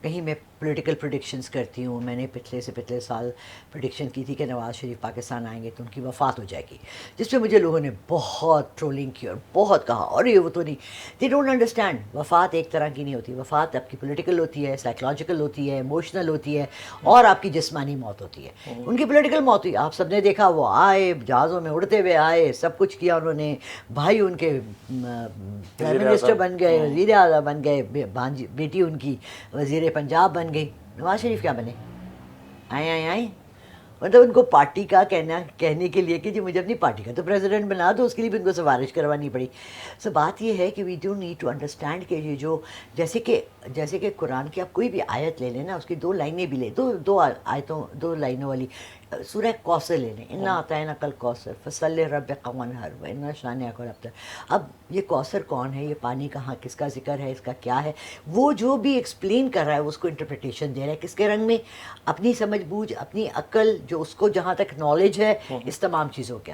کہیں میں political predictions کرتی ہوں. میں نے پچھلے سے پچھلے سال پریڈکشن کی تھی کہ نواز شریف پاکستان آئیں گے تو ان کی وفات ہو جائے گی, جس پہ مجھے لوگوں نے بہت ٹرولنگ کی اور بہت کہا اور یہ وہ تو نہیں. دے ڈونٹ انڈرسٹینڈ, وفات ایک طرح کی نہیں ہوتی. وفات آپ کی پولیٹیکل ہوتی ہے, سائیکلوجیکل ہوتی ہے, ایموشنل ہوتی ہے, اور آپ کی جسمانی موت ہوتی ہے. ان کی پولیٹیکل موت ہوئی, آپ سب نے دیکھا, وہ آئے جہازوں میں اڑتے ہوئے آئے, سب کچھ کیا انہوں نے, بھائی ان کے پرائم منسٹر بن گئے, وزیر اعلیٰ بن گئے, بیٹی ان کی وزیر پنجاب بن گئی. نواز شریف کیا بنے؟ آئیں مطلب ان کو پارٹی کا کہنے کے لیے کہ جی مجھے اپنی پارٹی کا تو پریزیڈنٹ بنا دو, اس کے لیے بھی ان کو سفارش کروانی پڑی. سو بات یہ ہے کہ we do need to understand کہ یہ جو جیسے کہ قرآن کی آپ کوئی بھی آیت لے لیں نا, اس کی دو لائنیں بھی لیں, دو لائنوں والی سورہ کوثر لے لیں, انا اعطیناک کل کوثر فصلی لربک وانحر وان شانئک الابتر. اب یہ کوثر کون ہے, یہ پانی کہاں, کس کا ذکر ہے, اس کا کیا ہے, وہ جو بھی ایکسپلین کر رہا ہے اس کو انٹرپریٹیشن دے رہا ہے کس کے رنگ میں, اپنی سمجھ بوجھ, اپنی عقل, جو اس کو جہاں تک نالج ہے اس تمام چیزوں کے